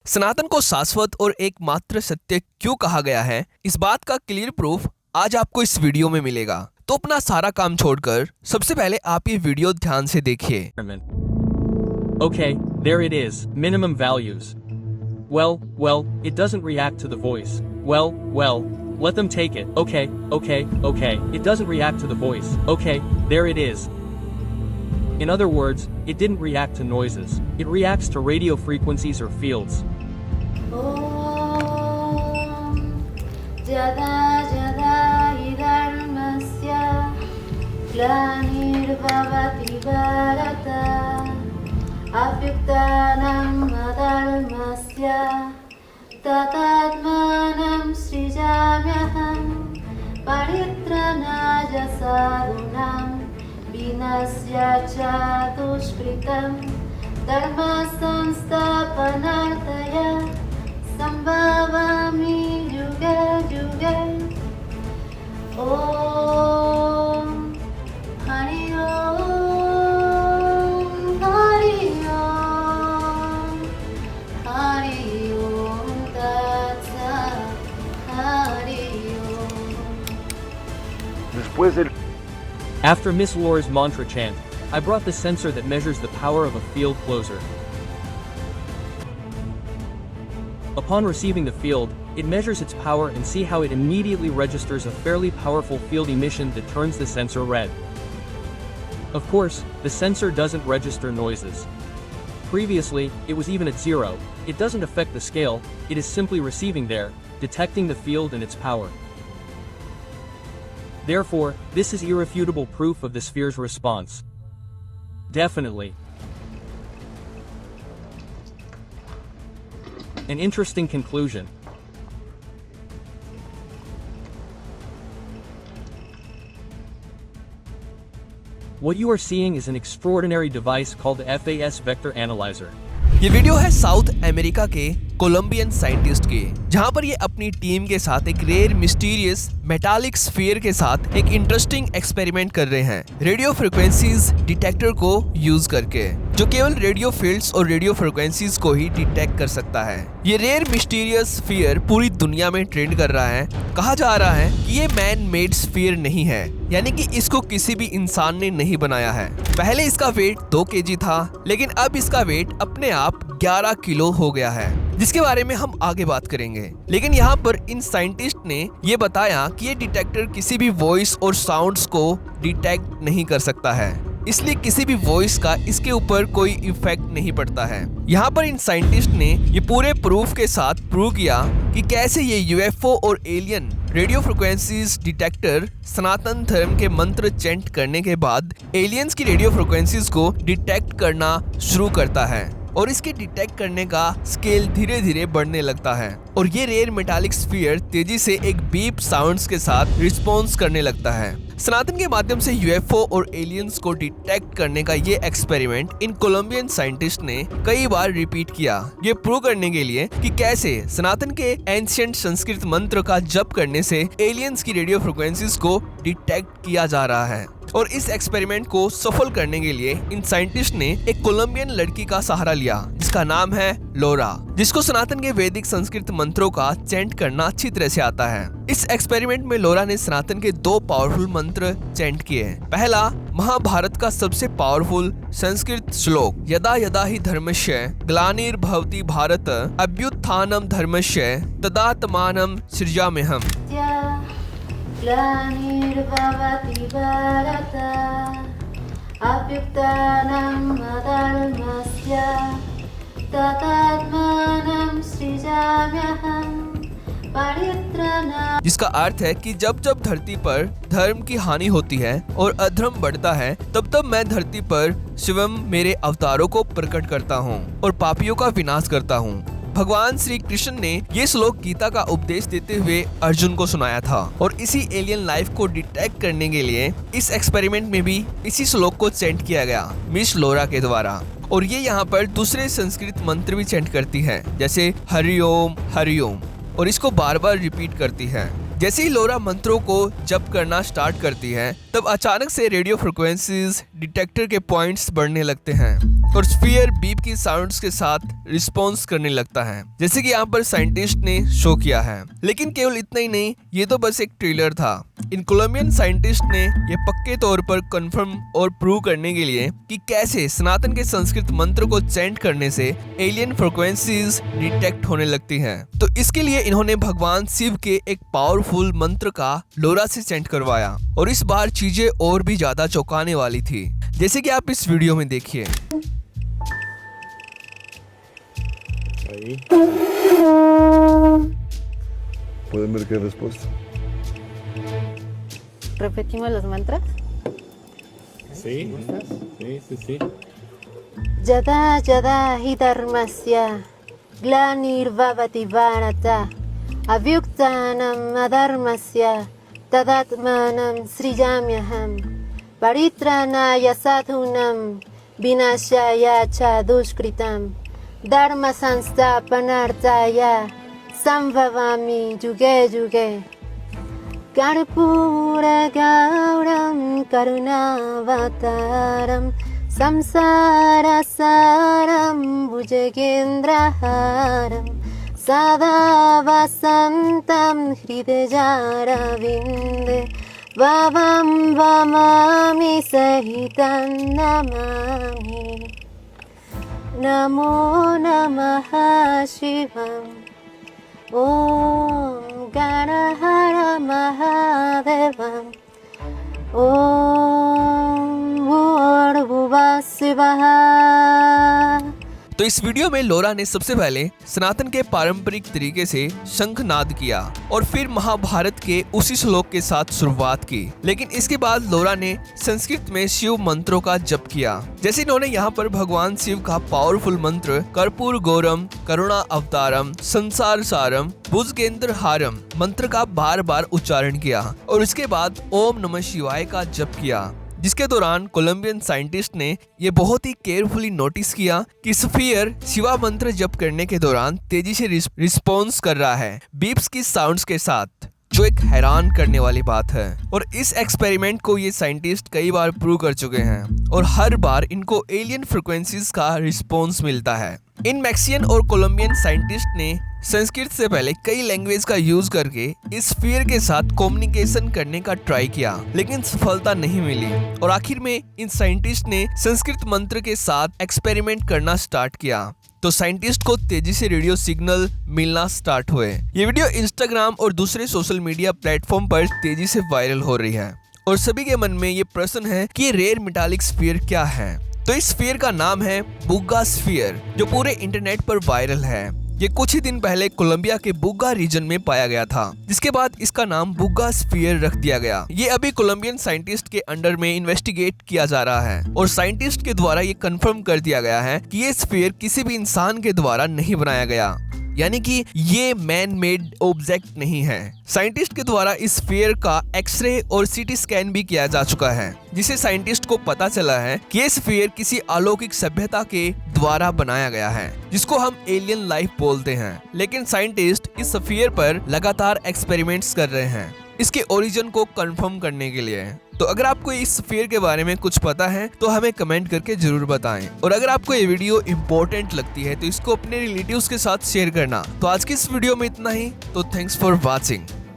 सनातन को शाश्वत और एकमात्र सत्य क्यों कहा गया है, इस बात का क्लियर प्रूफ आज आपको इस वीडियो में मिलेगा। तो अपना सारा काम छोड़कर सबसे पहले आप ये वीडियो ध्यान से देखिए। Okay, there it is, minimum values. Well, it doesn't react to the voice. Well, let them take it. Okay, it doesn't react to the voice. Okay, there it is. In other words, it didn't react to noises. It reacts to radio frequencies or fields. Jada hi dharmasya glanirvavati bharata apyuktanam adharmasya tatatmanam srijamyaham paritranaja sadhunam vinasya cha dushpritam dharma samsthapanartaya sambhavami yuga yuga. Om Hari Om Hari Om Hari Om Tat Sat Hari Om. After Miss Lore's mantra chant, I brought the sensor that measures the power of a field closer. Upon receiving the field, it measures its power and see how it immediately registers a fairly powerful field emission that turns the sensor red. Of course, the sensor doesn't register noises. Previously, it was even at 0. It doesn't affect the scale, it is simply receiving there, detecting the field and its power. Therefore, this is irrefutable proof of the sphere's response. Definitely. An interesting conclusion. What you are seeing is an extraordinary device called the FAS Vector Analyzer. ये video है south America के Colombian scientist के, जहां पर ये अपनी team के साथ एक रेयर मिस्टीरियस मेटालिक स्फीयर के साथ एक इंटरेस्टिंग एक्सपेरिमेंट कर रहे हैं रेडियो फ्रिक्वेंसीज डिटेक्टर को यूज करके, जो केवल रेडियो फील्ड्स और रेडियो फ्रिक्वेंसीज को ही डिटेक्ट कर सकता है। ये रेयर मिस्टीरियस स्फीयर पूरी दुनिया में ट्रेंड कर रहा है। कहा जा रहा है कि ये मैन मेड स्फीयर नहीं है, यानी कि इसको किसी भी इंसान ने नहीं बनाया है। पहले इसका वेट 2 kg था, लेकिन अब इसका वेट अपने आप 11 किलो हो गया है, जिसके बारे में हम आगे बात करेंगे। लेकिन यहाँ पर इन साइंटिस्ट ने ये बताया कि ये डिटेक्टर किसी भी वॉइस और साउंड्स को डिटेक्ट नहीं कर सकता है, इसलिए किसी भी वॉइस का इसके ऊपर कोई इफेक्ट नहीं पड़ता है। यहाँ पर इन साइंटिस्ट ने ये पूरे प्रूफ के साथ प्रूव किया कि कैसे ये यूएफओ और एलियन रेडियो फ्रिक्वेंसीज डिटेक्टर सनातन धर्म के मंत्र चैंट करने के बाद एलियंस की रेडियो फ्रिक्वेंसीज को डिटेक्ट करना शुरू करता है और इसके डिटेक्ट करने का स्केल धीरे धीरे बढ़ने लगता है और ये रेयर मेटालिक स्फीयर तेजी से एक बीप साउंड्स के साथ रिस्पॉन्स करने लगता है। सनातन के माध्यम से यूएफओ और एलियंस को डिटेक्ट करने का ये एक्सपेरिमेंट इन कोलंबियन साइंटिस्ट ने कई बार रिपीट किया, ये प्रूव करने के लिए कि कैसे सनातन के एंशिएंट संस्कृत मंत्र का जप करने से एलियंस की रेडियो फ्रिक्वेंसीज को डिटेक्ट किया जा रहा है। और इस एक्सपेरिमेंट को सफल करने के लिए इन साइंटिस्ट ने एक कोलंबियन लड़की का सहारा लिया, जिसका नाम है लोरा, जिसको सनातन के वैदिक संस्कृत मंत्रों का चैंट करना अच्छी तरह से आता है। इस एक्सपेरिमेंट में लोरा ने सनातन के 2 पावरफुल मंत्र चैंट किए। पहला, महाभारत का सबसे पावरफुल संस्कृत श्लोक, यदा यदा हि धर्मस्य ग्लानिर्भवति भारत अभ्युत्थानम धर्मस्य तदात्मानं सृजाम्यहम्। ग्लानिर्भवति भारत अभ्युत्थानम् अधर्मस्य तदात्मानं सृजाम्यहम्। जिसका अर्थ है कि जब जब धरती पर धर्म की हानि होती है और अधर्म बढ़ता है, तब तब मैं धरती पर शिवम मेरे अवतारों को प्रकट करता हूँ और पापियों का विनाश करता हूँ। भगवान श्री कृष्ण ने ये श्लोक गीता का उपदेश देते हुए अर्जुन को सुनाया था और इसी एलियन लाइफ को डिटेक्ट करने के लिए इस एक्सपेरिमेंट में भी इसी श्लोक को चैंट किया गया मिस लोरा के द्वारा। और ये यहाँ पर दूसरे संस्कृत मंत्र भी चैंट करती है, जैसे हरिओम हरिओम, और इसको बार बार रिपीट करती है। जैसे ही लोरा मंत्रों को जप करना स्टार्ट करती है, तब अचानक से रेडियो फ्रिक्वेंसीज डिटेक्टर के पॉइंट्स बढ़ने लगते हैं और स्फीयर बीप की साउंड्स के साथ रिस्पॉन्स करने लगता है, जैसे कि यहाँ पर साइंटिस्ट ने शो किया है। लेकिन केवल इतना ही नहीं, ये तो बस एक ट्रेलर था। इन कोलंबियन साइंटिस्ट ने ये पक्के तौर पर कंफर्म और प्रूव करने के लिए कि कैसे सनातन के संस्कृत मंत्र को चैंट करने से एलियन फ्रीक्वेंसीज डिटेक्ट होने लगती हैं। तो इसके लिए इन्होंने भगवान शिव के एक पावरफुल मंत्र का लोरा से चैंट करवाया, और इस बार चीजें और भी ज्यादा चौंकाने वाली थी, जैसे कि आप इस वीडियो में देखिए। Ahí. ¿Pueden ver qué respuesta? Repetimos los mantras. Sí, sí. Yada yada hi dharmasya glanirvavati bharata avyuktanam adharmasya tadatmanam srijamyaham paritranaya sadhunam vinashaya cha dushkritam dharma sanstapanartaya samvavami juge juge Karpura Gauram Karunavataram Samsara Saram Bhujagendraharam Sada Vasantam Hridayaravinda Vavam Vamami Sahitam Namami Namo Namaha Shivam Om Ganahara Mahadevam Om Bhurvubhuva Svaha। तो इस video में लोरा ने सबसे पहले सनातन के पारंपरिक तरीके से शंखनाद किया और फिर महाभारत के उसी श्लोक के साथ शुरुआत की। लेकिन इसके बाद लोरा ने संस्कृत में शिव मंत्रों का जप किया, जैसे इन्होंने यहाँ पर भगवान शिव का पावरफुल मंत्र कर्पूर गौरम करुणा अवतारम संसार सारम भुजगेंद्र हारम मंत्र का बार बार उच्चारण किया और उसके बाद ओम नमः शिवाय का जप किया, जिसके दौरान कोलंबियन साइंटिस्ट ने ये बहुत ही केयरफुली नोटिस किया कि स्फीयर शिवा मंत्र जप करने के दौरान तेजी से रिस्पॉन्स कर रहा है बीप्स की साउंड्स के साथ, जो एक हैरान करने वाली बात है। और इस एक्सपेरिमेंट को ये साइंटिस्ट कई बार प्रूव कर चुके हैं और हर बार इनको एलियन फ्रीक्वेंसीज का रिस्पॉन्स मिलता है। इन मैक्सियन और कोलंबियन साइंटिस्ट ने संस्कृत से पहले कई लैंग्वेज का यूज करके इस स्फीयर के साथ कम्युनिकेशन करने का ट्राई किया, लेकिन सफलता नहीं मिली और आखिर में इन साइंटिस्ट ने संस्कृत मंत्र के साथ एक्सपेरिमेंट करना स्टार्ट किया। तो साइंटिस्ट को तेजी से रेडियो सिग्नल मिलना स्टार्ट हुए। ये वीडियो इंस्टाग्राम और दूसरे सोशल मीडिया प्लेटफॉर्म पर तेजी से वायरल हो रही है और सभी के मन में ये प्रश्न है कि ये रेयर मेटालिक स्फीयर क्या है। तो इस स्फीयर का नाम है बुग्गा स्फीयर, जो पूरे इंटरनेट पर वायरल है। ये कुछ ही दिन पहले कोलंबिया के बुग्गा रीजन में पाया गया था, जिसके बाद इसका नाम बुग्गा स्फीयर रख दिया गया। ये अभी कोलंबियन साइंटिस्ट के अंडर में इन्वेस्टिगेट किया जा रहा है और साइंटिस्ट के द्वारा ये कंफर्म कर दिया गया है कि ये स्फीयर किसी भी इंसान के द्वारा नहीं बनाया गया, यानी कि ये मैन मेड ऑब्जेक्ट नहीं है। साइंटिस्ट के द्वारा इस स्फीयर का एक्सरे और सीटी स्कैन भी किया जा चुका है, जिसे साइंटिस्ट को पता चला है कि ये स्फीयर किसी अलौकिक सभ्यता के द्वारा बनाया गया है, जिसको हम एलियन लाइफ बोलते हैं। लेकिन साइंटिस्ट इस स्फीयर पर लगातार एक्सपेरिमेंट्स कर रहे हैं इसके ओरिजिन को कंफर्म करने के लिए। तो अगर आपको इस स्फीयर के बारे में कुछ पता है तो हमें कमेंट करके जरूर बताएं, और अगर आपको ये वीडियो इंपॉर्टेंट लगती है तो इसको अपने रिलेटिव्स के साथ शेयर करना। तो आज की इस वीडियो में इतना ही, तो थैंक्स फॉर वॉचिंग।